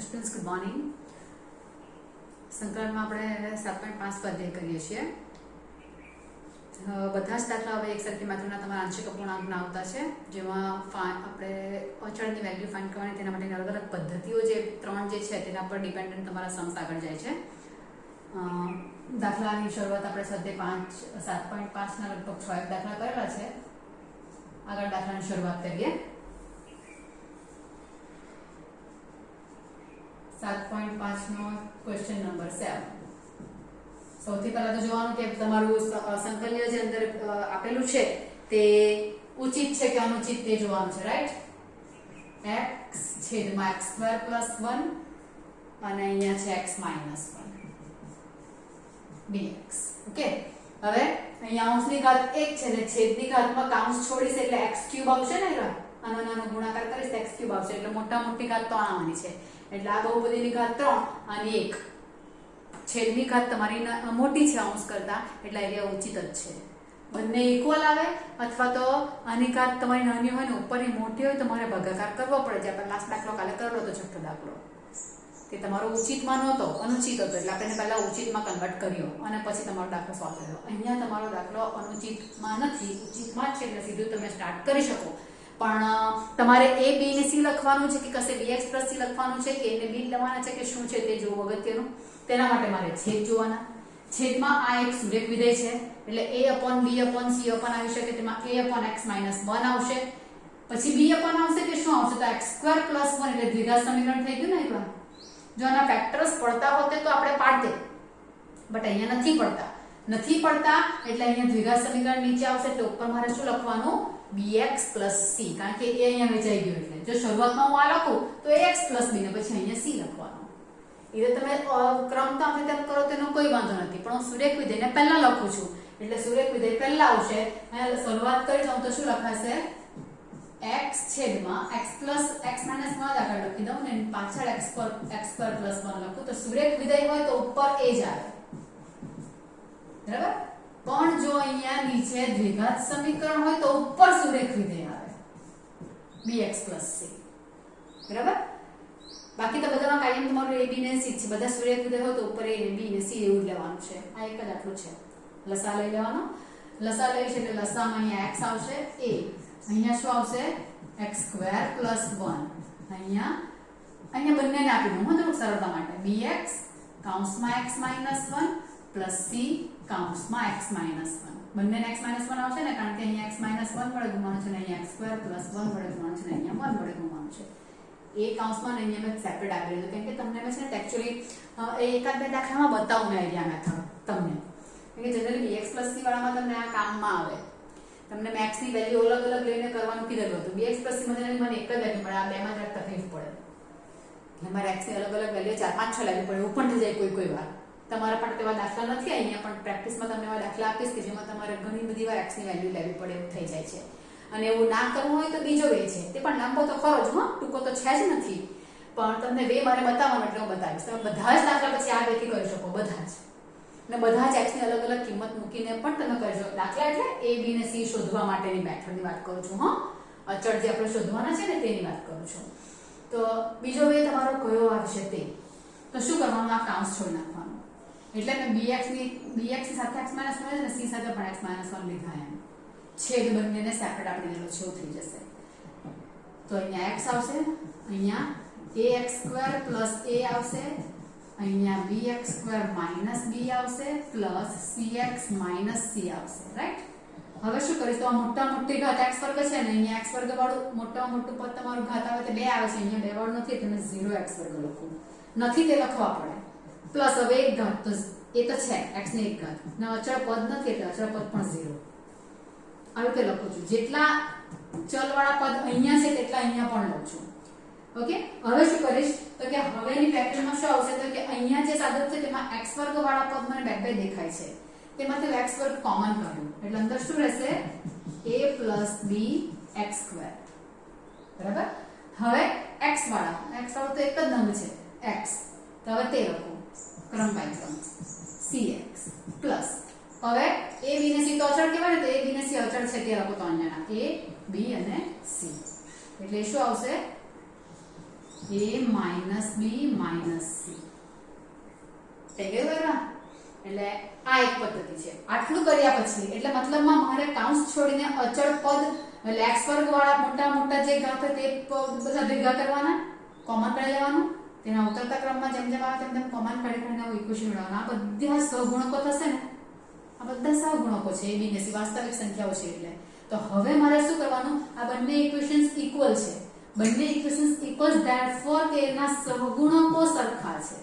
Students good morning. સંકલનમાં આપણે 7.5 સ્વાધ્યાય કરીએ છીએ. બધા જ દાખલા હવે એક સરખી માત્રાના તમારા આંશિક અપૂર્ણાંકના આવતા છે, જેમાં આપણે અચળની વેલ્યુ ફાઇન્ડ કરવાની તેના માટેની અલગ અલગ પદ્ધતિઓ જે 3 જે છે તેના પર ડિપેન્ડન્ટ તમારા સમ્સ આગળ જાય છે. દાખલાની શરૂઆત આપણે સ્વાધ્યાય 7.5ના લગભગ 6 દાખલા કરેલા છે. આગળ દાખલાની શરૂઆત કરીએ. 7.5 નો ક્વેશ્ચન નંબર 7. સૌથી પહેલા તો જોવાનું કે તમારું સંકલ્ય જે અંદર આપેલું છે તે ઉચિત છે કે અનુચિત તે જોવાનું છે, રાઈટ? x છેદમાં x² + 1 અને અહીંયા છે x - 1 dx. ઓકે, હવે અહીંયા અંશની ઘાત 1 છે ને છેદની ઘાતમાં કાઉન્સ છોડીશ એટલે x³ આવશે ને. આનો નાનો ગુણાકાર કરીશ x³ આવશે એટલે મોટી ઘાત 3 આવવાની છે. એટલે આ બહુપદીની ઘાત 3 અને 1. છેદની ઘાત તમારી મોટી છે અંશ કરતા, એટલે એરિયા ઉચિત જ છે. બંને ઇક્વલ આવે અથવા તો આની ઘાત તમારી નાની હોય ને ઉપરની મોટી હોય તો તમારે ભાગાકાર કરવો પડે. જે આપણે લાસ્ટ દાખલો કાલે કરેલો હતો, છઠ્ઠો દાખલો, તે તમારો ઉચિતમાં નહોતો, અનુચિત હતો. એટલે આપણે પહેલા ઉચિતમાં કન્વર્ટ કર્યો અને પછી તમારો દાખલો સોલ્વ કર્યો. અહીંયા તમારો દાખલો અનુચિતમાં નથી, ઉચિતમાં જ છે, એટલે સીધું તમે સ્ટાર્ટ કરી શકો. પણ તમારે a b ને c લખવાનું છે કે કશે bx + c લખવાનું છે કે a ને b લેવાના છે કે શું છે તે જોવું અગત્યનું. તેના માટે મારે છેદ જોવાના. છેદમાં આ એક સુરેખ વિધેય છે એટલે a/b/c આવી શકે, તેમાં a/x - 1 આવશે. પછી b/ આવશે કે શું આવશે? તો x² + 1 એટલે દ્વિઘાત સમીકરણ થઈ ગયું ને એકવાર. જો આના ફેક્ટર્સ પડતા હોતે તો આપણે પાડતે, બટ અહીંયા નથી પડતા એટલે અહીંયા દ્વિઘાત સમીકરણ નીચે આવશે. એટલે ઉપર મારે શું લખવાનું? bx + c, કારણ કે a અહીંયા વેચાઈ ગયો. એટલે જો શરૂઆતમાં હું આ લખું તો ax + b ને પછી અહીંયા c લખવાનું. એટલે તમે ક્રમ તો આપણે તેમ કરો તેનો કોઈ વાંધો નથી, પણ હું સુરેખ વિધેયને પહેલા લખું છું એટલે સુરેખ વિધેય પહેલા આવશે. અને શરૂઆત કરી જાઉં તો શું લખાશે? x છેદમાં x + x - 1 આગળ લખી દઉં ને પાછળ x² + 1 લખું તો સુરેખ વિધેય હોય તો ઉપર a જ આવે, બરાબર? પણ જો અહીંયા નીચે દ્વિઘાત સમીકરણ હોય તો ઉપર સુરેખ વિધેય આવે, bx + c, બરાબર? બાકી તો બધામાં કાયમ તમારું a b ને c છે. બધા સુરેખ વિધેય હોય તો ઉપર a ને b ને c એવું જ લેવાનું છે. આ એક જ આટલું છે. લસા લઈ લેવાનો. લસા લઈશ એટલે લસામાં અહીંયા x આવશે, a અહીંયા શું આવશે? x² + 1. અહીંયા બંનેને આપી દઉં હું થોડુંક સરળતા માટે. bx કૌંસમાં x - 1 + c કૌંસમાં x - 1. બંનેને x - 1 આવશે ને, કારણ કે અહીંયા x - 1 વડે ગુણવાનું છે ને અહીંયા x² + 1 વડે ગુણવાનું છે ને અહીંયા 1 વડે ગુણવાનું છે. એ કૌંસમાં અહીંયા મેં સેપરેટ આપી દીધું, કેમ કે તમને મેં છે ને એક્ચ્યુઅલી એકાદ બે દાખલામાં બતાવું મેં આઈડિયા મેથડ તમને, કેમ કે જનરલી bx + c વાળામાં તમને આ કામમાં આવે. તમને મેક્સ ની વેલ્યુ અલગ અલગ લઈને કરવાનું કીધેલું હતું. bx + c માં મને એક જ વેલ્યુ મળે, આ બેમાં જરાક તકલીફ પડે. તમારે x ની અલગ અલગ વેલ્યુ 4 5 6 લેવી પડે, એવું પણ થઈ જાય કોઈ વાર. તમારા પણ તેવા દાખલા નથી અહીંયા, પણ પ્રેક્ટિસમાં તમને એવા દાખલા આપીશ કે જેમાં તમારે ઘણી બધી વાર x ની વેલ્યુ લેવી પડે એવું થઈ જાય છે. અને એવું ના કરવું હોય તો બીજો વે છે, તે પણ લાંબો તો ખરો જ, ટૂંકો તો છે જ નથી, પણ તમને વે મારે બતાવવાનો એટલે હું બતાવીશ. તમે બધા જ દાખલા પછી આ વેથી કરી શકો, બધા જ. અને બધા જ x ની અલગ અલગ કિંમત મૂકીને પણ તમે કરી શકો. દાખલા એટલે a b ને c શોધવા માટેની મેથડની વાત કરું છું. અચળ જે આપણે શોધવાના છે ને તેની વાત કરું છું. તો બીજો વે તમારો કયો આવશે તે? તો શું કરવાનું? આ કાઉન્સ છોડી નાખવાનું. એટલે મેં bx સાથે x - 1 અને c સાથે પણ x - 1 લીધા. એમ છેદ બંનેને સેપરેટ આપી દીધેલો છે, એવું થઈ જશે. તો અહીંયા x આવશે, અહીંયા ax² + a આવશે, અહીંયા bx² - b આવશે +cx - c આવશે, રાઈટ? હવે શું કરીશ? તો આ મોટી ઘાત x² છે ને અહીંયા x² વાળું મોટું પદ તમારું ઘાત આવે તો 2 આવે છે. અહીંયા 2 વાળું નથી એટલે મેં 0x² લખું. નથી તે લખવા પડે. પ્લસ હવે એક ઘાત તો એ તો છે x ની એક ઘાત ને અચળ પદ નથી એટલે અચળ પદ પણ 0. આવી રીતે લખું છું. જેટલા ચલવાળા પદ અહીંયા છે તેટલા અહીંયા પણ લઉં છું. ઓકે, હવે શું કરીશ? તો કે હવેની પેટર્નમાં શું આવશે? તો કે અહીંયા જે સાદું છે તેમાં x² વાળા પદ મને બે દેખાય છે, તેમાંથી x² કોમન કાઢું એટલે અંદર શું રહેશે? a + b x², બરાબર? હવે x વાળું તો એક જ નંબર છે x, તો હવે તે લખું ક્રમ બાય ક્રમ cx પ્લસ હવે a b ને c તો અચળ કહેવાય ને, તો a b ને c અચળ છે તે લખો. તો અહીંયા a b અને c એટલે શું આવશે? a minus B minus C થઈ ગયું બરાબર. એટલે આ એક પદ્ધતિ છે. આટલું કર્યા પછી એટલે મતલબમાં મારે કાઉન્સ છોડીને અચળ પદ એટલે x વર્ગ વાળા મોટા મોટા જે ઘાત હોય તે બધા ભેગા કરવાના, કોમન કાઢી લેવાનું. તેના ઉતરતા ક્રમમાં જેમ જેમ આવે તેમ તેમ કોમન કાઢીને ઇક્વેશન મેળવવાના. આ બધા સહગુણકો થશે ને, આ બધા સહગુણકો છે a b ને c વાસ્તવિક સંખ્યાઓ છે. એટલે તો હવે મારે શું કરવાનું, આ બંને ઇક્વેશન્સ ઇક્વલ છે. બંને ઇક્વેશન્સ ઇક્વલ ધેરફોર કે એના સહગુણકો સરખા છે.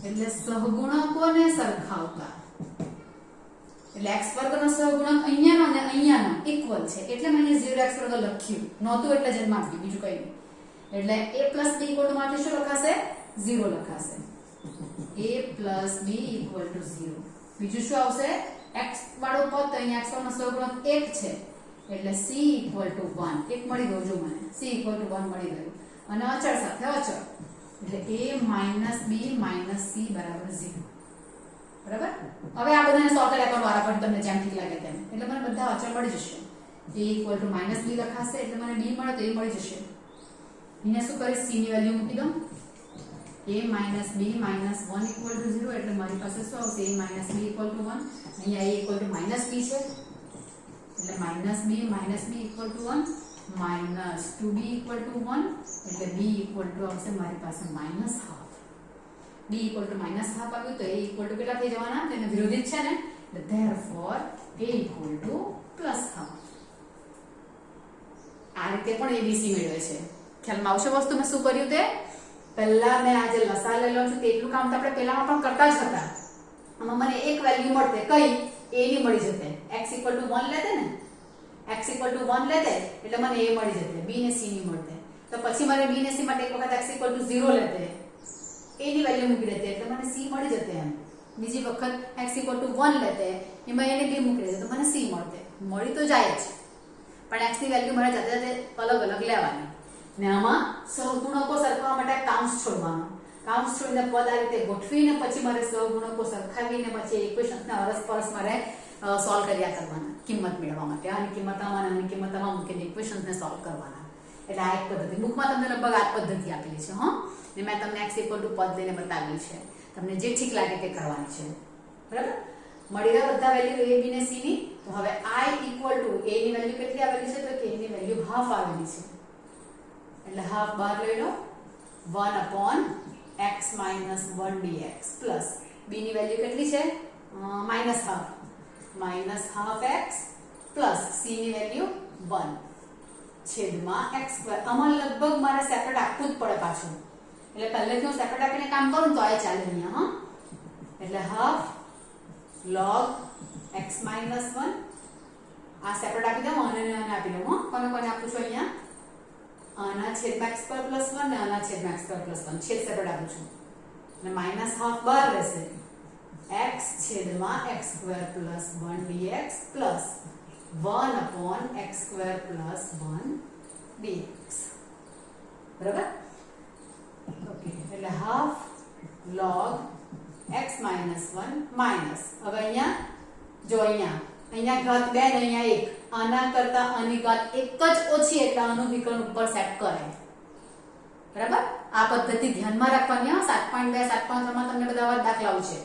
એટલે સહગુણકોને સરખાવતા એટલે x વર્ગનો સહગુણક અહીંયાનો અને અહીંયાનો ઇક્વલ છે. એટલે મેં અહીંયા 0x વર્ગ લખ્યું નહોતું એટલે જ માપ્યું, બીજું કંઈ નહીં. એટલે a + b = માટે શું લખાશે, 0 લખાશે. a + b = 0. બીજું શું આવશે, x વાળો પદ તો અહીંયા x નો સહગુણક 1 છે એટલે c = 1. એક મળી ગયું, જો મને c = 1 મળી ગયું. અને અચળ સાથે અચળ એટલે a - b - c = 0. બરાબર. હવે આ બધાને સોલ્વ કર્યા કરો વારા પર તમને જેમ ઠીક લાગે તેમ. એટલે મને બધા અચળ મળી જશે. a = -b લખાશે એટલે મને b મળે તો a મળી જશે. અહીંયા શું કરીશ, c ની વેલ્યુ મૂકી દઉં. a - b - 1 = 0 એટલે મારી પાસે શું આવશે, a - b = 1. અહીંયા a = -b છે એટલે -b - b = 1 -2b = 1 એટલે b આવશે મારી પાસે -half. b = -half આવ્યું તો a કેટલા થઈ જવાના, તેને વિરોધી જ છે ને, એટલે therefore a = +half. આ રીતે પણ abc મેળવે છે. ખ્યાલમાં આવશે વસ્તુ મેં શું કર્યું તે. પહેલા મેં આ જે લસા લેલો છું તેટલું કામ તો આપણે પહેલામાં પણ કરતા જ હતા. આમાં મને એક વેલ્યુ મળતે, કઈ a ની મળી જતે. x = 1 લેતે ને, x = 1 લેતે એટલે મને a મળી જતે, b ને c ની મળતે. તો પછી મારે b ને c માટે એક વખત x = 0 લેતે, a ની વેલ્યુ મૂકી દેતે એટલે મને c મળી જતે. એમ બીજી વખત x = 1 લેતે, એમાં a ને b મૂકી દેતે તો મને c મળતે. મળી તો જાય જ, પણ x ની વેલ્યુ મારે જાતે જાતે અલગ અલગ લેવાની. ને આમાં સહગુણકો સરખાવવા માટે કાઉન્સ છોડવાનો. કાઉન્સ છોડીને પદ આ રીતે ગોઠવીને પછી મારે સહગુણકો સરખાવીને પછી ઇક્વેશન્સને અરસપરસ મારે સોલ્વ કર્યા કરવાના કિંમત મેળવવા માટે. આની કિંમત આની કિંમત આમાં મૂકીને ઇક્વેશન્સને સોલ્વ કરવાના. એટલે આ એક પદ્ધતિ બુકમાં તમને લગભગ આ પદ્ધતિ આપેલી છે. હા, ને મેં તમને x = પદ લઈને બતાવેલી છે. તમને જે ઠીક લાગે તે કરવાની છે. બરાબર. મળી ગયા બધા વેલ્યુ a b ને c ની. તો હવે i = a ની વેલ્યુ કેટલી આવેલી છે, તો k ની વેલ્યુ હાફ આવેલી છે એટલે હાફ બહાર લઈ લો. 1/x - 1 dx પ્લસ b ની વેલ્યુ કેટલી છે, -half -half x plus c ની વેલ્યુ 1 છેદમાં x². આમાં લગભગ મારે સેપરેટ આપવું જ પડે પાછું, એટલે પહેલેથી હું સેપરેટ આપીને કામ કરું તો આ ચાલે અહીંયા. હા, એટલે હાફ log x - 1 આ સેપરેટ આપી દઉં અને આપી દઉં. હા, કોને કોને આપું છું અહીંયા, આના છેદમાં x² + 1 ને આના છેદમાં x² + 1 છેદ સેપરેટ આપું છું અને -half બહાર રહેશે. x છેદમાં x² + 1 dx plus 1/x² + 1 dx. બરાબર. ઓકે, એટલે હાફ log x - 1 માઈનસ, હવે અહીંયા જો અહીંયા ઘાત 2 ને અહીંયા 1, આના કરતા આની ઘાત 1 જ ઓછી એટલે આનું વિકર્ણ ઉપર સેટ કરે. બરાબર. આ પદ્ધતિ ધ્યાનમાં રાખવાની. 7.2 7.3 માં તમને બધા વાર દાખલાઓ છે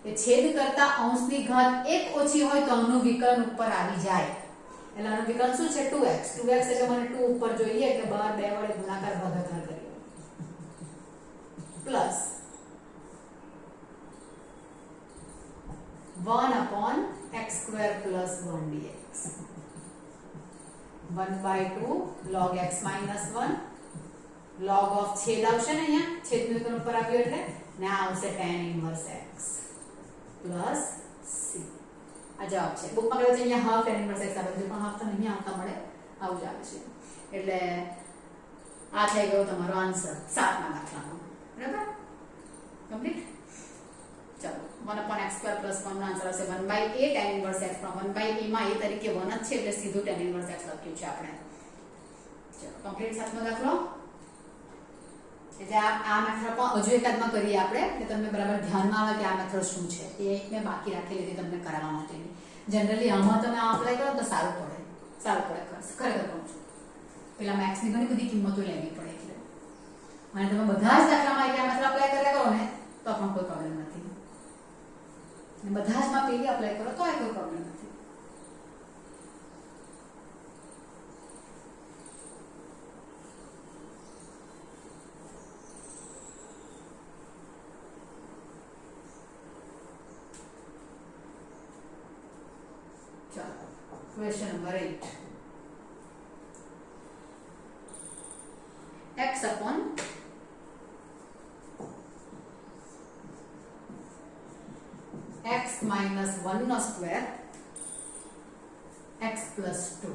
કે છેદ કરતા અંશની ઘાત 1 ઓછી હોય તો આનું વિકર્ણ ઉપર આવી જાય. એટલે આનું વિકર્ણ શું છે, 2x. 2x એટલે મને 2 ઉપર જોઈએ એટલે બહાર 2 વડે ગુણાકાર ભાગાકાર કરીએ plus 1/x² + 1 dx 1/2 log x - 1 log of છેદ આવશે ને, અહીંયા છેદનું વિકર્ણ ઉપર આવ્યું એટલે ને આ આવશે tan inverse x plus c. આ જવાબ છે. બુકમાં કહેવાય છે અહીંયા હાફ tan inverse x આવે છે, પણ હાફ તો નહીં આવતા મળે, આવું જ આવે છે. એટલે આ થઈ ગયો તમારો આન્સર 7મા દાખલાનો. બરાબર, કમ્પ્લીટ. ચાલો, 1/x² + 1 નો આન્સર આવશે 1/a tan inverse x. પણ 1/a માં a તરીકે 1 જ છે એટલે સીધું tan inverse x લખ્યું છે આપણે. ચલો, કમ્પ્લીટ 7મો દાખલો. એટલે આ મેથડ પણ હજુ એકાદમાં કરીએ આપણે, એટલે તમને બરાબર ધ્યાનમાં આવે કે આ મેથડ શું છે. એ મેં બાકી રાખેલી હતી તમને કરાવવા માટેની. જનરલી આમાં તમે અપ્લાય કરો તો સારું પડે ખરેખર કહું છું. પેલા મેથ્સની ઘણી બધી કિંમતો લેવી પડે એટલે અને તમે બધા જ દાખલામાં એરિયા મેથડ અપ્લાય કર્યા કરો ને તો પણ કોઈ પ્રોબ્લેમ નથી, અને બધા જ માં પેલી અપ્લાય કરો તો કોઈ પ્રોબ્લેમ નથી. Question number 8. X upon x minus 1 નો સ્ક્વેર x plus 2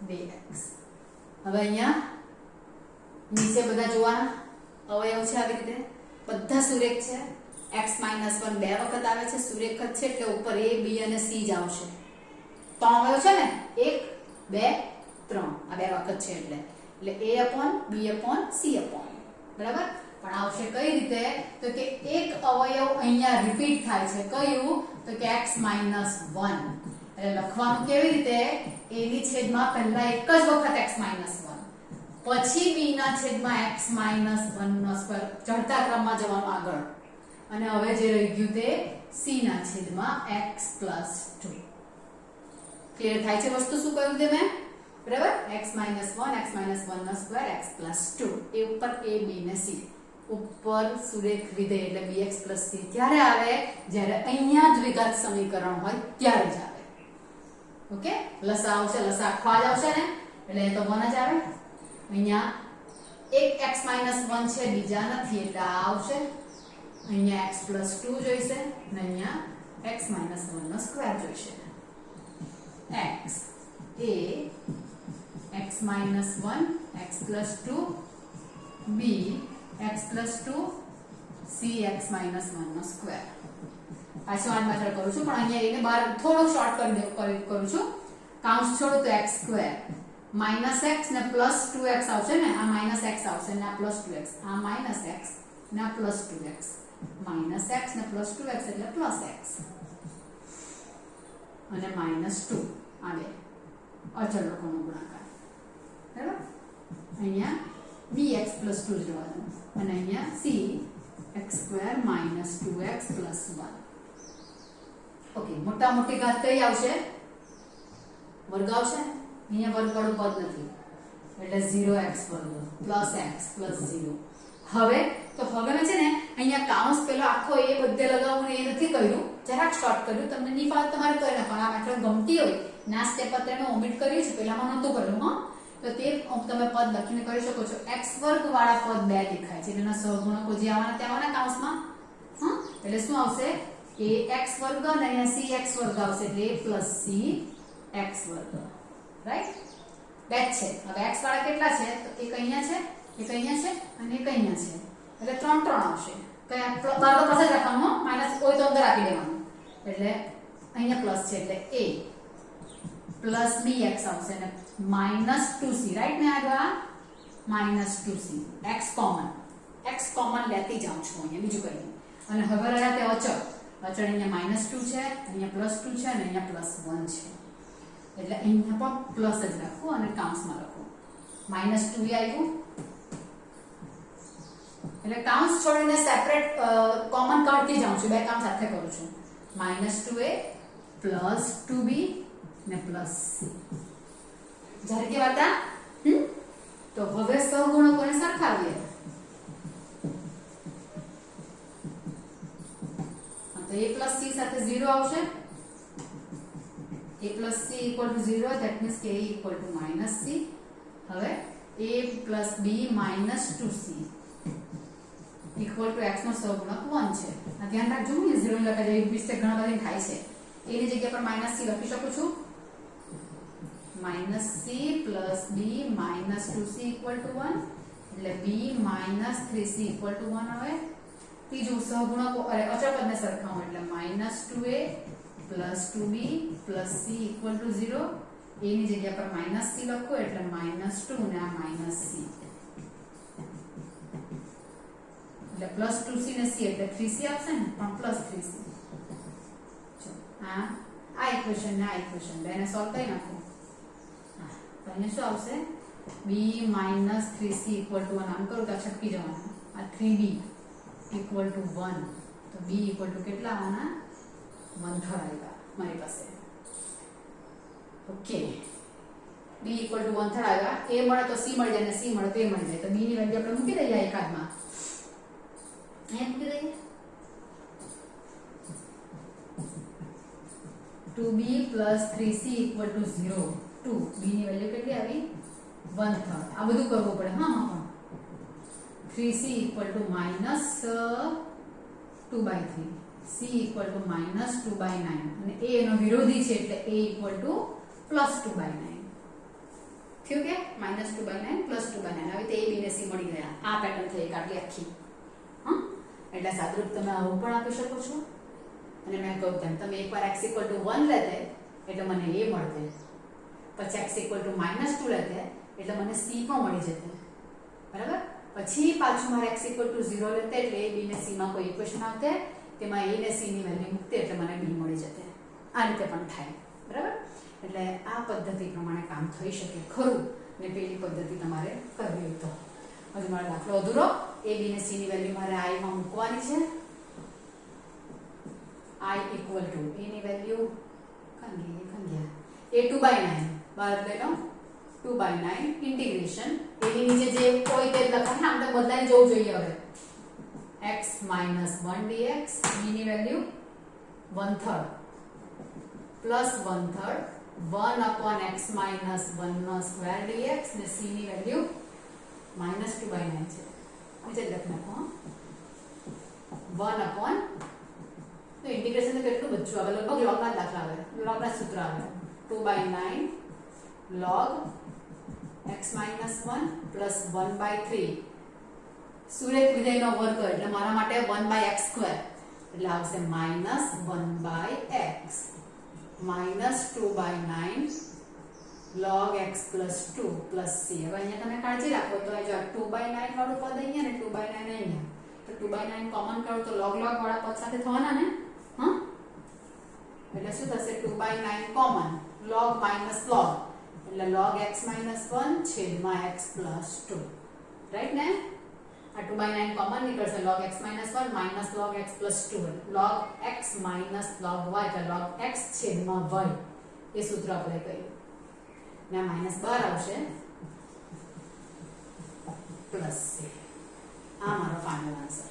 dx. હવે અહીંયા નીચે બધા જોવાના અવયવ છે, આવી રીતે બધા સુરેખ છે. x minus 1 બે વખત આવે છે, સુરેખ જ છે એટલે ઉપર a b અને c જ આવશે. ત્રણ અવયવ છે ને, 1 2 3, આ બે વખત છે એટલે a upon b upon c upon, બરાબર. પણ આવશે કઈ રીતે? તો કે એક અવયવ અહીંયા રિપીટ થાય છે, કયું? તો કે x minus 1. એટલે લખવાનું કેવી રીતે? a ની છેદમાં પહેલા એક જ વખત x minus 1, પછી b ના છેદમાં x minus 1 નો સ્ક્વેર, ચડતા ક્રમમાં જવાનું આગળ, અને હવે જે રહી ગયું તે c ના છેદમાં x plus 2. ક્લિયર થાય છે વસ્તુ શું કહ્યું તે મેં? બરાબર. x minus 1 નો સ્ક્વેર x plus 2, એ ઉપર a b ને c. ઉપર સુરેખ વિધેય એટલે bx plus c ત્યારે આવે જ્યારે અહીંયા દ્વિઘાત સમીકરણ હોય ત્યારે જ આવે. ઓકે, લસા આવશે, લસા આખો જ આવશે ને, એટલે એ તો 1 જ આવે. અહીંયા એક x minus 1 છે, બીજા નથી એટલે આ આવશે. અહીંયા x plus 2 જોઈશે અને અહીંયા x minus 1 નો સ્ક્વેર જોઈશે. x a x minus 1 x plus 2 b x plus 2 c x minus 1 નો સ્ક્વેર. પાછો આ મેથડ કરું છું, પણ અહીંયા એને બહાર થોડો શોર્ટ કરું છું. કાઉન્સ છોડું તો x સ્ક્વેર માઇનસ x ને પ્લસ 2x આવશે ને, આ માઇનસ x આવશે ને આ પ્લસ 2x, આ માઇનસ x ને આ પ્લસ 2x, માઇનસ x ને પ્લસ 2x એટલે પ્લસ x અને માઇનસ 2, આ બે અચળ લોકોનો ગુણાકાર. બરાબર. અહીંયા bx plus 2 જોવાનું અને અહીંયા c x square minus 2x plus 1. Okay, મોટા મોટી ઘાત કઈ આવશે? વર્ગ આવશે. અહીંયા વર્ગ વાળું પદ નથી એટલે 0x વર્ગ plus x plus 0. હવે મેં છે ને અહીંયા કાઉન્સ પેલો આખો એ બધે લગાવવું એ નથી કર્યું, જરાક શોર્ટ કર્યું. તમને ની ફાવે તમારે કરી નાખવાનું. આ મેથડ ગમતી હોય ના સ્ટેપ પર તમે ઓમિટ કર્યું છે, પહેલામાં નહોતું કર્યું. હા, તો તે તમે પદ લખીને કરી શકો છો. x વર્ગ વાળા પદ બે દેખાય છે, એના સહગુણકો જે આવવાના તે આવવાના કાઉન્સમાં. હા, એટલે શું આવશે? ax વર્ગ અને અહીંયા cx વર્ગ આવશે એટલે a plus c x વર્ગ. રાઈટ, બે છે. હવે x વાળા કેટલા છે? તો એક અહીંયા છે, એક અહીંયા છે અને એક અહીંયા છે, એટલે 3 3 આવશે. કયા બાર તો પ્લસ જ રાખવાનું, માઈનસ હોય તો અંદર આપી દેવાનું. એટલે અહીંયા પ્લસ છે એટલે a plus bx આવશે અને minus 2c. રાઈટ ને? આગળ minus 2c. x કોમન લેતી જાઉં છું અહીંયા, બીજું કંઈ નહીં. અને હવે રહ્યા તે અચળ અહીંયા -2 છે, અહીંયા +2 છે અને અહીંયા +1 છે, એટલે અહીંયા પણ પ્લસ જ રાખવું અને કાઉન્સમાં લખવું. -2 આવ્યું એટલે કાઉન્સ છોડીને સેપરેટ કોમન કાઢતી જાઉં છું, બે કામ સાથે કરું છું. -2a +2b ને +c. જ્યારે કે વાતા તો હવે સહગુણકોને સરખાવીએ. તો a plus c સાથે 0 આવશે. a plus c equal to 0, that means k equal to -c. હવે a plus b minus 2c equal to x નો સહગુણક 1 છે. આ ધ્યાન રાખજો, ને 0 લખાય જાય, મિસ્ટેક ઘણા બધી થાય છે. a ની જગ્યા પર -c લખી શકું છું. -c plus b minus 2c equal to 1 એટલે b minus 3c equal to 1 આવે. ત્રીજું સહગુણકો અચળ પદને સરખાવું એટલે -2a plus 2b plus c equal to 0. a ની જગ્યા પર -c લખો એટલે -2 ને આ -c એટલે +2c ને c એટલે 3c આવશે ને, પણ +3c. આ ઇક્વેશન ને આ ઇક્વેશન બેને સોલ્વ કરી નાખો. તો અહીંયા શું આવશે? b minus 3c equal to 1 આમ કરું તો છટકી જવાના આ 3b equal to 1 તો b equal to કેટલા આવવાના 1/3 આવ્યા મારી પાસે ઓકે b equal to 1/3 આવ્યા a મળે તો c મળી જાય ને c મળે તો a મળી જાય તો b ની વેલ્યુ આપણે મૂકી દઈએ એકાદમાં અહીંયા મૂકી દઈએ 2b plus 3c equal to 0 2 b ની વેલ્યુ કેટલી આવી 1/3 આ બધું કરવું પડે હા હા 3c equal to minus 2/3 c equal to minus 2/9 અને a એનો વિરોધી છે એટલે a equal to plus 2/9 થયું કે minus 2/9 plus 2/9 હવે તે a b ને c મળી ગયા આ પેટર્ન થઈ એક આટલી આખી હા એટલે સાદુરૂપ તમે આવું પણ આપી શકો છો અને મેં કહું તેમ તમે એકવાર x equal to 1 લેતે એટલે મને a મળતે પછી x equal to -2 લેતે એટલે મને c પણ મળી જતે બરાબર પછી પાછું મારે x equal to 0 લેતે એટલે a b ને c માં કોઈ ઇક્વેશન આવતે તેમાં a ને c ની વેલ્યુ મૂકતે એટલે મને b મળી જતે આ રીતે પણ થાય બરાબર એટલે આ પદ્ધતિ પ્રમાણે કામ થઈ શકે ખરું ને પેલી પદ્ધતિ તમારે કરવી હોય તો હજુ મારો દાખલો અધૂરો a b ને c ની વેલ્યુ મારે i માં મૂકવાની છે I equal to a ની વેલ્યુ કંગ્યા a 2/9 બહાર લઈ લો 2/9 ઇન્ટિગ્રેશન a ની નીચે જે કોઈ તે લખાય ને આમ તો બદલાઈ જવું જોઈએ હવે x - 1 dx b ની value 1/3 plus 1/3 1 upon x minus 1 નો સ્ક્વેર dx ને c ની વેલ્યુ -2/9 છે નીચે લખી નાખો 1 upon તો ઇન્ટિગ્રેશન તો કેટલું બચ્ચું આવે લગભગ log ના દાખલા આવે log ના સૂત્ર આવે 2/9 log x minus 1 plus 1/3 સુરેખ વિધેયનો વર્ગ એટલે મારા માટે 1/x² એટલે આવશે -1/x minus 2/9 log x plus 2 plus c હવે અહીંયા તમે કાળજી રાખો તો જો 2/9 વાળું પદ અહીંયા ને 2/9 અહીંયા તો 2/9 કોમન કરો તો log વાળા પદ સાથે થવાના ને હા એટલે શું થશે 2/9 કોમન log minus log એટલે log x minus 1 છેદમાં x plus 2 રાઈટ ને આ 2/9 કોમન નીકળશે log x minus 1 minus log x plus 2 log x minus log y એટલે log x છેદમાં y એ સૂત્ર આપણે કહ્યું ને માઈનસ બહાર આવશે પ્લસ c આ મારો ફાઇનલ આન્સર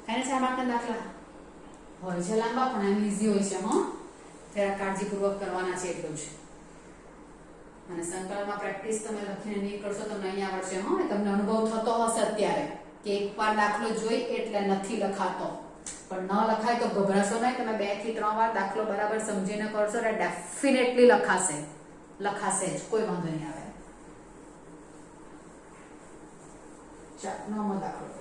ખાને 4 માર્કના દાખલા હોય છે લાંબા પણ એમ ઈઝી હોય છે હો જરા કાળજીપૂર્વક કરવાના છે એટલું જ અને સંકલનમાં પ્રેક્ટિસ તમે લખીને નહીં કરશો તમને અહીં આવડશે હો તમને અનુભવ થતો હશે અત્યારે કે એકવાર દાખલો જોઈ એટલે નથી લખાતો પણ ન લખાય તો ગભરાશો નહીં તમે 2 થી 3 વાર દાખલો બરાબર સમજીને કરશો એટલે ડેફિનેટલી લખાશે જ કોઈ વાંધો નહીં આવે ચાલો નવમો દાખલો કરીએ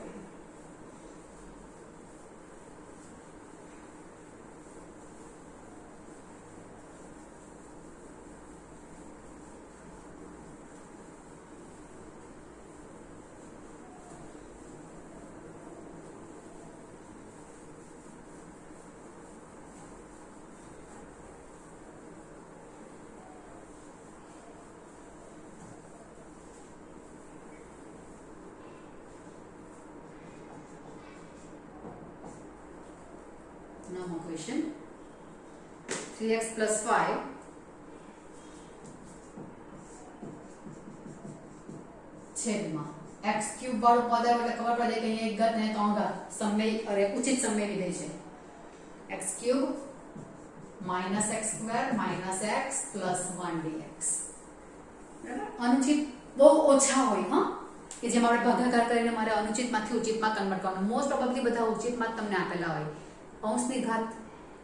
Now question 3x plus 5 છેદમાં x ક્યુબ વાળું પદ આવે એટલે ખબર પડે કે અહીંયા એક ઘાત ને 3 ઘાત સમય અરે ઉચિત સમય વિધેય છે x cube minus x square minus x plus 1 dx બરાબર અનુચિત બહુ ઓછા હોય હા કે જેમ આપણે ભાગાકાર કરીને મારે અનુચિતમાંથી ઉચિતમાં કન્વર્ટ કરવાનું મોસ્ટ પ્રોબેબલી બધા ઉચિતમાં તમને આપેલા હોય અંશની ઘાત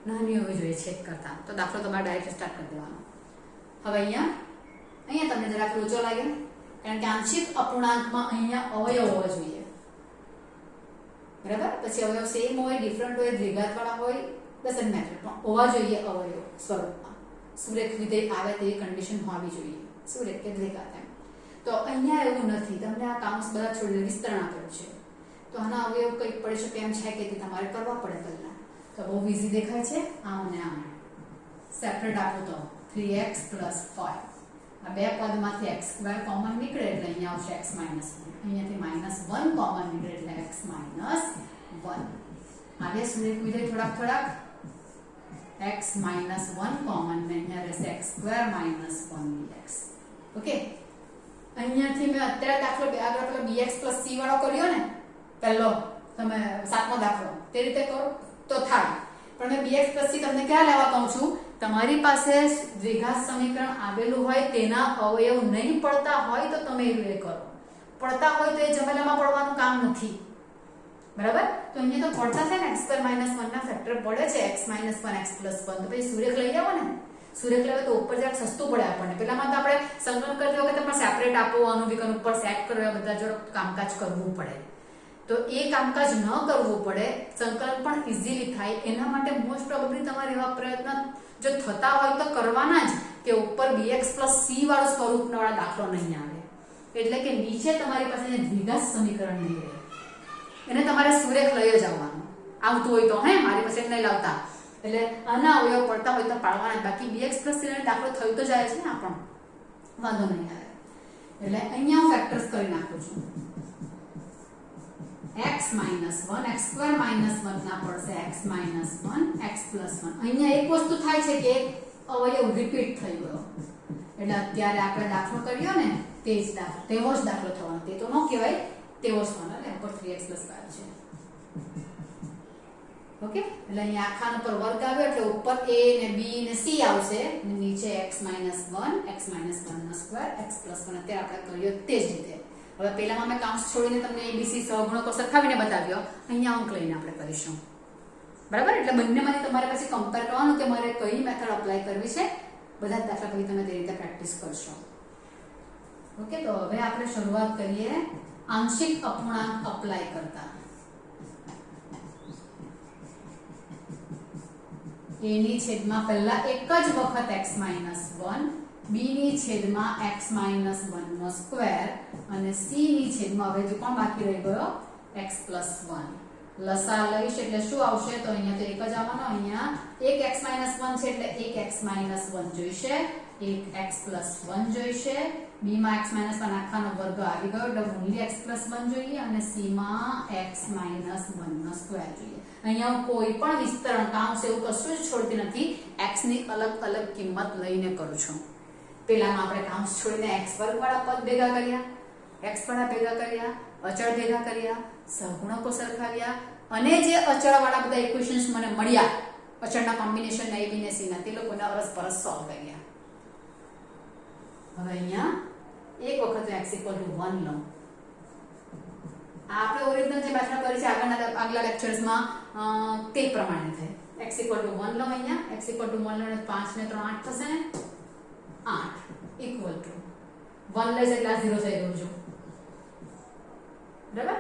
નાની હોવી જોઈએ છેદ કરતા તો દાખલો તમારે ડાયરેક્ટ સ્ટાર્ટ કરી દેવાનો હવે અહીંયા તમને જરાક લોચો લાગે કારણ કે આંશિક અપૂર્ણાંકમાં અહીંયા અવયવ હોવો જોઈએ બરાબર પછી અવયવ સેમ હોય ડિફરન્ટ હોય દ્વિઘાતવાળા હોય ડઝન્ટ મેટર પણ હોવા જોઈએ અવયવ સ્વરૂપમાં સુરેખ વિધેય આવે તેવી કન્ડિશન હોવી જોઈએ સુરેખ કે દ્વિઘાત એમ તો અહીંયા એવું નથી તમને આ કાઉન્સ બધા છોડીને વિસ્તરણ આપેલું છે તો આના અવયવ કંઈક પડી શકે એમ છે કે તે તમારે કરવા પડે પહેલા તો બહુ ઈઝી દેખાય છે આમ ને આમ સેપરેટ આપો તો 3x plus 5 આ બે પદમાંથી x² કોમન નીકળે એટલે અહીંયા આવશે x - 1, અહીંયાથી -1 કોમન નીકળે એટલે x - 1. આગે સુરેખ વિધેય થોડાક x - 1 કોમન ને અહીંયા રહેશે x² - 1dx. ઓકે, અહીંયાથી મેં અત્યારે દાખલો પેલો bx + c વાળો કર્યો ને, પહેલો તમે સાતમો દાખલો તે રીતે કરો તો થાય. પણ મેં bx + c તમને ક્યાં લેવા કહું છું, તમારી પાસે દ્વિઘાત સમીકરણ આવેલું હોય તેના અવયવ નહીં પડતા હોય તો તમે એ કરો. પડતા હોય તો એ જમેલામાં પડવાનું કામ નથી. બરાબર? તો અહીંયા તો પડતા છે ને x² - 1 ના ફેક્ટર પડે છે x - 1 x + 1. તો પછી સુરેખ લઈ આવો ને. સુરેખ લેવો તો ઉપર જરાક સસ્તું પડે આપણને. પેલામાં તો આપણે સંકલન કરતી વખતે પણ સેપરેટ આપો, અનુવિકલ્પ ઉપર સેટ કરવા બધા જો કામકાજ કરવું પડે. તો એ કામકાજ ન કરવું પડે, સંકલન પણ ઇઝીલી થાય, એના માટે મોસ્ટ પ્રોબેબલી તમારે એવા પ્રયત્ન જો થતા હોય તો કરવાના જ કે ઉપર bx + c વાળો સ્વરૂપવાળા દાખલો નહીં આવે. એટલે કે નીચે તમારી પાસે દ્વિઘાત સમીકરણ નહીં રહે, એને તમારે સુરેખ લઈ જ આવવાનું. આવતું હોય તો મારી પાસે નહીં લાવતા. એટલે આના અવયવ પડતા હોય તો પાડવાના. બાકી bx + c નો દાખલો થયો તો જાય છે ને, આપણો વાંધો નહીં આવે. એટલે અહીંયા હું ફેક્ટર્સ કરી નાખું છું. x - 1 x² - 1 ના પડશે x - 1 x + 1. અહીંયા એક વસ્તુ થાય છે કે અવયવ રિપીટ થઈ ગયો. એટલે અત્યારે આપણે દાખલો કર્યો ને તેવો જ દાખલો થવાનો. તે તો ન કહેવાય, તેવો જ થવાનો. એટલે ઉપર 3x + 5 છે. ઓકે, એટલે અહીંયા આખાનો પર વર્ગ આવ્યો એટલે ઉપર a ને b ને c આવશે અને નીચે x - 1 x - 1 નો સ્ક્વેર x + 1. અત્યારે આપણે કર્યો તે જ રીતે. હવે પહેલામાં મેં કાઉન્સ છોડીને તમને abc સહગુણકો સરખાવીને બતાવ્યો. અહીંયા અંક લઈને આપણે કરીશું. બરાબર? એટલે બંનેમાંથી તમારે પછી કમ્પેર કરવાનું કે મારે કઈ મેથડ અપ્લાય કરવી છે. બધા જ દાખલા પછી તમે તે રીતે પ્રેક્ટિસ કરશો. ઓકે, તો હવે આપણે શરૂઆત કરીએ આંશિક અપૂર્ણાંક અપ્લાય કરતા. a ની છેદમાં પહેલા એક જ વખત x - 1, b ની છેદમાં x - 1 નો સ્ક્વેર અને c ની છેદમાં હવે જો કોણ બાકી રહી ગયો x + 1. લસા લઈશ એટલે શું આવશે? તો અહીંયા તો એક જ આવવાનો. અહીંયા એક x - 1 છે એટલે એક x - 1 જોઈશે, એક x + 1 જોઈશે. b માં x - 1 આખાનો વર્ગ આવી ગયો એટલે ઓન્લી x + 1 જોઈએ અને c માં x - 1 નો સ્ક્વેર જોઈએ. અહીંયા હું કોઈ પણ વિસ્તરણ કાઉન્સ એવું કશું જ છોડતી નથી. x ની અલગ અલગ કિંમત લઈને કરું છું. પેલામાં આપણે કાઉન્સ છોડીને x વર્ગ વાળા પદ ભેગા કર્યા, x વાળા ભેગા કર્યા, અચળ ભેગા કર્યા, સહગુણકો સરખાવ્યા અને જે અચળ વાળા બધા ઇક્વેશન્સ મને મળ્યા, અચળના કોમ્બિનેશન a b ને c ના, તે લોકોને અરસપરસ સોલ્વ કર્યા. હવે અહીંયા એક વખત x = 1 લઉં. આપણે ઓરિજિનલ જે મેથડ કરી છે આગલા લેક્ચર્સમાં તે પ્રમાણે થાય. x = 1 લઉં. અહીંયા x = 1 લઉં એટલે 5 ને 3 8 થશે ને, 8 = 1 લઈશ એટલે આ 0 થઈ ગયું જો. બરાબર?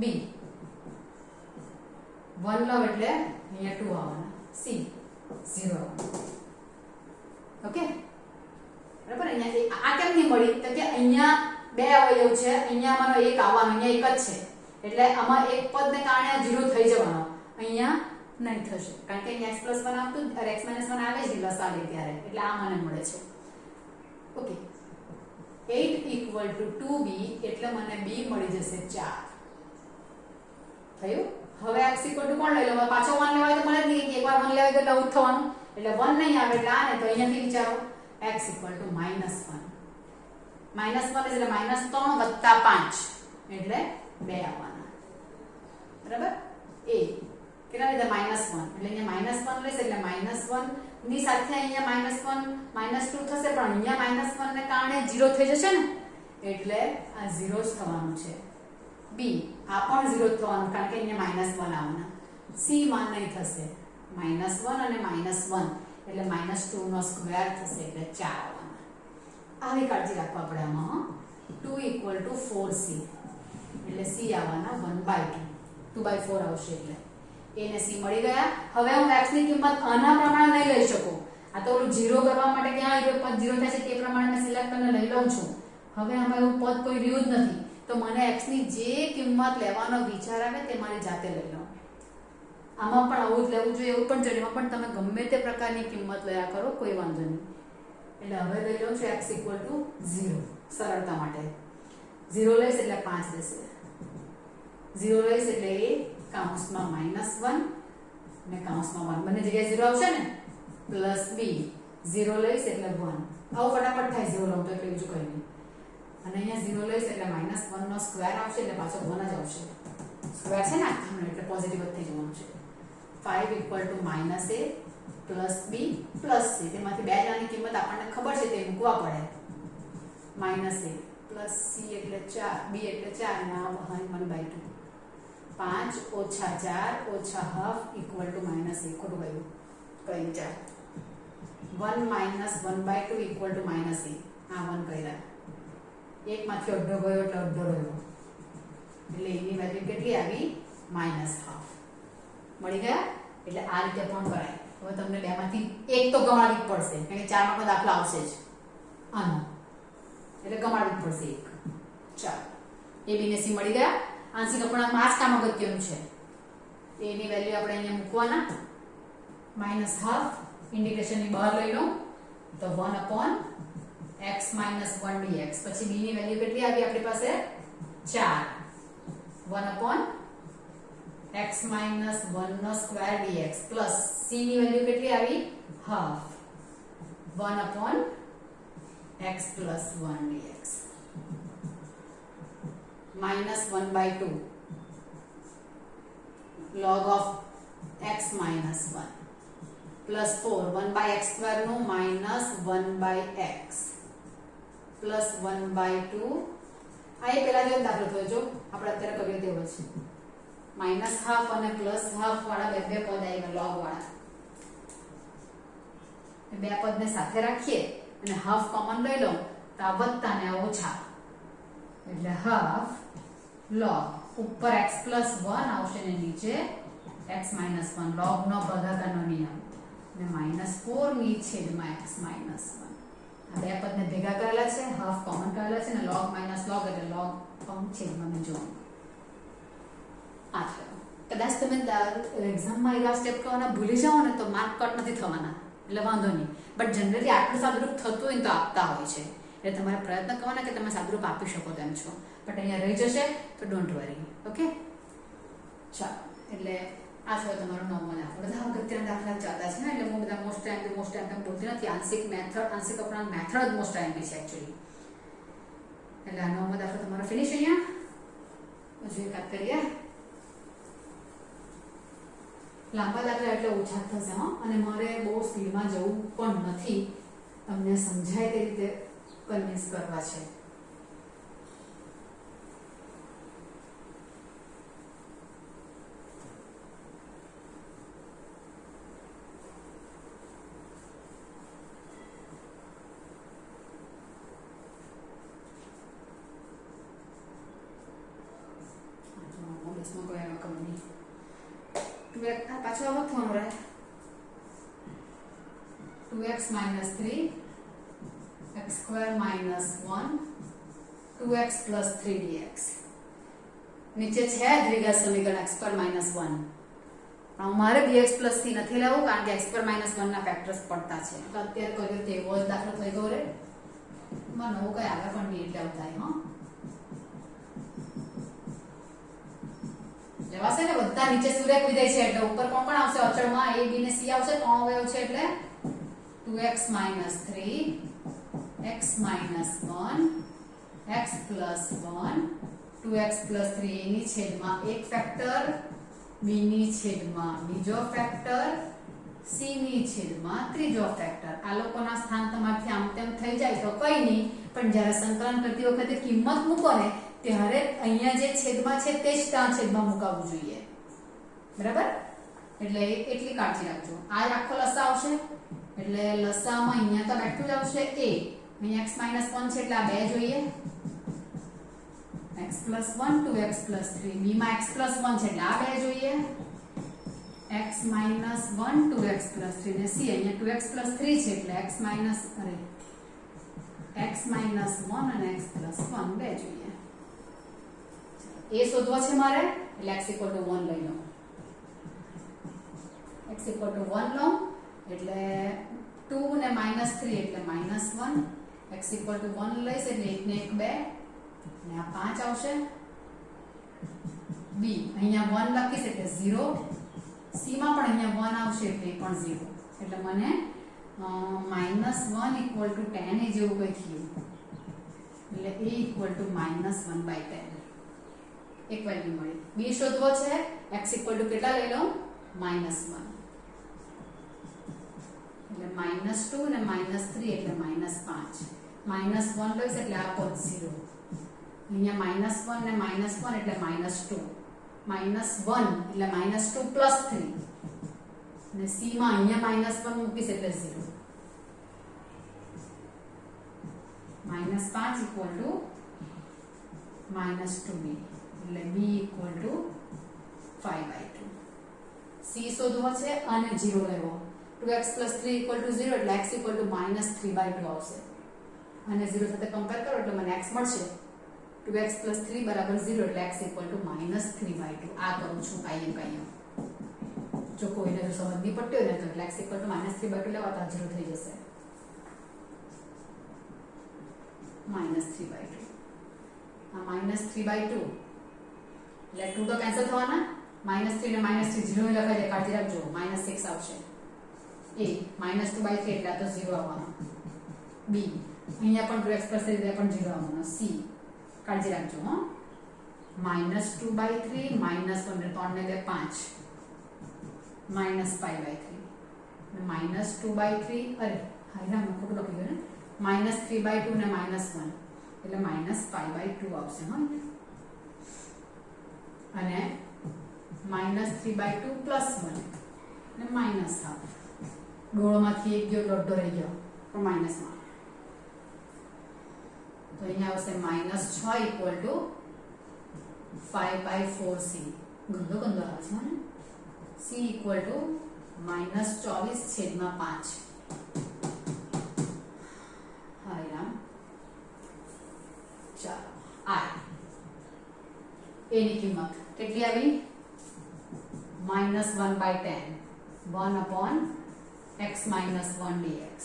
b 1 લઉં એટલે અહીંયા 2 આવવાના, c 0 આવવાના. ઓકે, બરાબર? અહીંયાથી આ કેમ નહીં મળી? તો કે અહીંયા બે અવયવ છે, અહીંયા અમારો એક આવવાનો, અહીંયા એક જ છે એટલે આમાં એક પદને કારણે 0 થઈ જવાનો, અહીંયા નહીં થશે કારણ કે અહીંયા x + 1 આવતું અને x - 1 આવે છે લસા લે ત્યારે, એટલે આ મને મળે છે. ઓકે, 8 = 2b એટલે મને b મળી જશે 4. થયું? હવે x = કોણ લઈ લઉં? પાછો 1 લેવાય તો મળે જ નહીં, એકવાર 1 લેવાય તો આવું થવાનું એટલે 1 નહીં આવે એટલે આ ને, તો અહીંયાથી વિચારો x = -1. -1 એટલે -3 + 5 એટલે 2 આવવાના. બરાબર? a કેટલા લીધા? -1 એટલે અહીંયા -1 લેશે એટલે -1 ની સાથે અહીંયા -1 -2 થશે પણ અહીંયા -1 ને કારણે 0 થઈ જશે ને એટલે આ 0 જ થવાનું છે. b આ પણ 0 જ થવાનું કારણ કે અહીંયા -1 આવવાના. c માં નહીં થશે, -1 અને -1 એટલે -2 નો સ્ક્વેર થશે એટલે 4 આવવાના. આવી કાળજી રાખવા પડે આમાં. 2 = 4c એટલે c આવવાના 1/2, 2/4 આવશે એટલે a ને c મળી ગયા. હવે હું x ની કિંમત આના પ્રમાણે નહીં લઈ શકું. આ તો ઓલું 0 કરવા માટે ક્યાં પદ 0 થાય છે તે પ્રમાણે મેં સિલેક્ટ કરીને લઈ લઉં છું. હવે આમાં એવું પદ કોઈ રહ્યું જ નથી તો મને x ની જે કિંમત લેવાનો વિચાર આવે તે મારી જાતે લઈ લઉં. આમાં પણ આવું જ લેવું જોઈએ એવું પણ જોઈએ, એમાં પણ તમે ગમે તે પ્રકારની કિંમત લયા કરો કોઈ વાંધો નહીં. એટલે હવે લઈ લઉં છું x = 0 સરળતા માટે. 0 લઈશ એટલે 5 રહેશે, 0 લઈશ એટલે a કૌંસમાં -1 અને કૌંસમાં 1 બંને જગ્યાએ 0 આવશે ને, પ્લસ b 0 લઈશ એટલે 1. આવું ફટાફટ થાય 0 લઉં તો, એટલે બીજું કંઈ નહીં. અને અહીંયા 0 લઈશ એટલે -1 નો સ્ક્વેર આવશે એટલે પાછો 1 જ આવશે. સ્ક્વેર છે ને આખું એટલે પોઝિટિવ જ થઈ જવાનું છે. 5 = -a plus b plus c. તેમાંથી બે જણાની કિંમત આપણને ખબર છે તે મૂકવા પડે. -a પ્લસ c એટલે 4, b એટલે 4 અને આ 1/2. 5 - 4 - ½ = -a. ખોટું ગયું, કઈ 4. 1 - 1/2 = -a. આ 1 કર્યા, એકમાંથી અડધો ગયો એટલે અડધો રહ્યો, એટલે એની વેલ્યુ કેટલી આવી? -½ મળી ગયા. એટલે આ રીતે પણ કરાય. હવે તમને બેમાંથી એક તો ગમાડવી જ પડશે, કારણ કે 4 માર્કનો દાખલો આવશે જ આનો, એટલે ગમાડવી જ પડશે એક. ચાલો, a b ને c મળી ગયા. આંશિક અપૂર્ણાંકમાં આ જ કામ અગત્યનું છે. a ની વેલ્યુ આપણે અહીંયા મૂકવાના, -½ ઇન્ટિગ્રેશનની બહાર લઈ લો તો 1/x - 1 dx. પછી b ની વેલ્યુ કેટલી આવી આપણી પાસે? 4. 1/x - 1 નો સ્ક્વેર dx પ્લસ c ની વેલ્યુ કેટલી આવી? ½ 1/x + 1 dx. -1/2 log of x - 1 plus 4 1/x² નું -1/x પ્લસ 1/2. આ એ પેલા જેવો દાખલો થયો, જો આપણે અત્યારે કર્યો તેવો જ. -½ અને +½ વાળા બે પદ આવ્યા log વાળા. બે પદને સાથે રાખીએ અને હાફ કોમન લઈ લો તો આ વત્તા ને આ ઓછા, એટલે ½ log ઉપર x + 1 આવશે ને નીચે x - 1. log નો ભાગાકારનો નિયમ. અને -4 ની છેદમાં x - 1. આ બે પદને ભેગા કરેલા છે, હાફ કોમન કરેલા છે, ને log - log એટલે log છેદમાં ને જોડો. આ થયો. કદાચ તમે એક્ઝામમાં એવા સ્ટેપ કરવાના ભૂલી જાઓ ને તો માર્ક કટ નથી થવાના, એટલે વાંધો નહીં. બટ જનરલી આટલું સાદુરૂપ થતું હોય તો આપતા હોય છે, એટલે તમારે પ્રયત્ન કરવાના કે તમે સાદુરૂપ આપી શકો તેમ છો. બટ અહીંયા રહી જશે તો ડોન્ટ વરી. ઓકે, ચાલો. એટલે આ થયો તમારો નવમો દાખલો. બધા અગત્યના દાખલા ચાલતા છે ને, એટલે હું બધા મોસ્ટ ટાઈમ બોલતી નથી. આંશિક અપૂર્ણાંક મેથડ મોસ્ટ ટાઈમ છે એકચ્યુઅલી. એટલે આ નવમો દાખલો તમારો ફિનિશ. અહીંયા હજુ એકાદ કરીએ. લાંબા દાખલા એટલે ઓછા થશે, હા. અને મારે બહુ સ્પીડમાં જવું પણ નથી, તમને સમજાય તે રીતે કન્વિન્સ કરવા છે. પાછો આવો થવાનો રહે 2x - 3 x² - 1 2x + 3 dx. નીચે છે દ્વિઘાત સમીકરણ x² - 1, પણ મારે bx + c નથી લેવું કારણ કે x² - 1 ના ફેક્ટર્સ પડતા છે. તો અત્યારે કર્યો તેવો જ દાખલો થઈ ગયો રે. માં નવું કઈ આગળ પણ ડીટ આઉટ થાય. હા, જવાશે ને બધા નીચે સૂર્ય વિધેય છે એટલે ઉપર કોણ આવશે? અચળમાં a b ને c આવશે. 3 અવયવ છે એટલે 2x - 3 x - 1 x + 1 2x + 3 a ની છેદમાં એક ફેક્ટર, b ની છેદમાં બીજો ફેક્ટર, c ની છેદમાં ત્રીજો ફેક્ટર. આ લોકોના સ્થાન તમારથી આમ તેમ થઈ જાય તો કઈ નહીં, પણ જ્યારે સંકલન કરતી વખતે કિંમત મૂકો ને ત્યારે અહીંયા જે છેદમાં છે તે જ ત્યાં છેદમાં મુકાવવું જોઈએ. બરાબર? એટલે એટલી કાળજી રાખજો. આ આખો લસા આવશે એટલે લસામાં અહીંયા તો બેઠું જ આવશે a. અહીંયા x - 1 છે એટલે આ 2 જોઈએ. x + 1 2x + 3. b માં x + 1 છે એટલે આ 2 જોઈએ. x - 1 2x + 3 ને c અહીંયા 2x + 3 છે એટલે x - 1 અને x + 1 2 જોઈએ. એ શોધવો છે મારે, એટલે x = 1 લઈ લો. x ઇક્વલ ટુ 1 લઉં એટલે 2 ને -3 એટલે -1, x ઇક્વલ ટુ 1 લઈશ એટલે 1 ને 1 2 અને આ 5 આવશે. b અહીંયા 1 લખીશ એટલે 0, c માં પણ અહીંયા 1 આવશે એટલે એ પણ 0, એટલે મને -1 ઇક્વલ ટુ 10 એ જેવું કંઈ થયું, એટલે a ઇક્વલ ટુ -1/10 એક વેલ્યુ મળી. b શોધવો છે, x ઇક્વલ ટુ કેટલા લઈ લઉં -1 એટલે -2 ને -3 એટલે -5, -1 લઈશ એટલે આ પદ 0, અહીંયા -1 ને -1 એટલે -2, -1 એટલે -2 પ્લસ 3 અને c માં અહીંયા -1 મૂકીશ એટલે 0, -5 ઇક્વલ ટુ -2b એટલે b ઇક્વલ ટુ 5/2. c શોધવો છે અને 0 લેવો. 2x + 3 = 0 એટલે x = -3/2 આવશે. અને 0 સાથે કમ્પેર કરો એટલે મને x મળશે. 2x + 3 = 0 એટલે x = -3/2. આ કરું છું કાયમ. જો કોઈને જો સમજ નહીં પડતી હોય ને તો x = -3/2 લેવા તો 0 થઈ જશે. -3/2 આ -3/2 એટલે 2 તો કેન્સલ થવાના, -3 ને -3 0 લખાય છે, કાઢી રાખજો, -6 આવશે. a -2/3 એટલે આ તો 0 આવવાનો. b અહીંયા પણ 2x + 3 પણ 0 આવવાનો. c કાઢી રાખજો હો, -2/3 -1 ને 3 ને 2 5 -5/3 -2/3 અરે હાઈના મેં ખોટું લખી ગયું ને, -3/2 ને -1 એટલે -5/2 આવશે હો. અને -3/2 + 1 એટલે -1/2. ડોળમાંથી એક ગયો દોઢો રહી ગયો પણ માઇનસમાં, તો અહીંયા આવશે -6 ઇક્વલ ટુ 5/4c. ગંદો આવે છે ને. c equal to -24/5. હરિરામ. ચાલો આ એની કિંમત કેટલી આવી? -1/10, 1/x - 1 dx.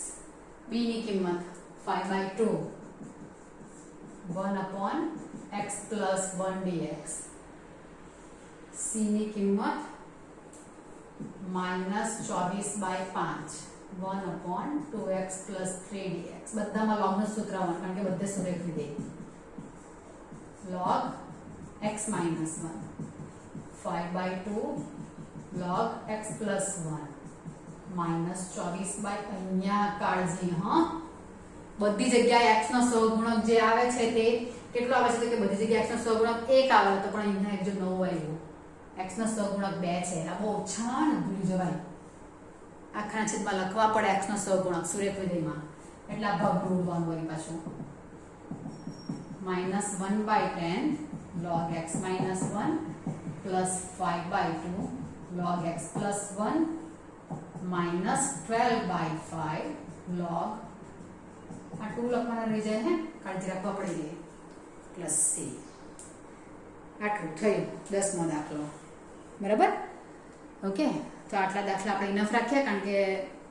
b ની કિંમત 5/2, 1/x + 1 dx. c ની કિંમત -24/5, 1/2x + 3 dx. બધામાં log નું સૂત્ર આવવાનું કારણ કે બધે સુરેખી દે. log x - 1, 5/2 log x + 1 -24/, અહીંયા કાળજી હા, બધી જગ્યાએ x નો સહગુણક જે આવે છે તે કેટલો આવે છે? તો કે બધી જગ્યાએ x નો સહગુણક 1 આવે, તો પણ અહીંયા એક જો નવું આવ્યું, x નો સહગુણક 2 છે. આ બહુ ઓછા ને ભૂલી જવાય, આખા છેદમાં લખવા પડે x નો સહગુણક સુરેખ વિધેયમાં, એટલે આ ભાગ ઉડવાનું વળી પાછું. -1/10 log x - 1 + 5/2 log x + 1 -12/5 log આ 2 લખવાના રહી જાય હે, કાળજી રાખવા પડી જાય, પ્લસ c. આટલું થયું 10મો દાખલો. બરાબર? ઓકે, તો આટલા દાખલા આપણે ઇનફ રાખ્યા કારણ કે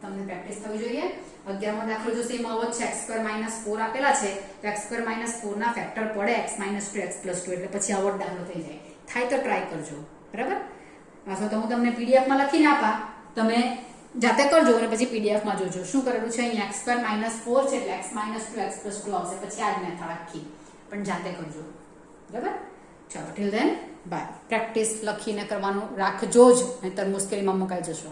તમને પ્રેક્ટિસ થવી જોઈએ. 11મો દાખલો જો સેમ આવો છે, x² - 4 આપેલા છે તો x² - 4 ના ફેક્ટર પડે x - 2x + 2 એટલે પછી આવો દાખલો થઈ જાય. થાય તો ટ્રાય કરજો. બરાબર? અથવા તો હું તમને PDF માં લખીને આપા, તમે જાતે કરજો અને પછી PDF માં જોજો શું કરેલું છે. અહીં x² - 4 છે એટલે x - 2x + 2 આવશે, પછી આ જ મેથડ આખી પણ જાતે કરજો. બરાબર? ચાલો ટિલ ધેન બાય. પ્રેક્ટિસ લખીને કરવાનું રાખજો જ, નહીંતર મુશ્કેલીમાં મુકાઈ જશો.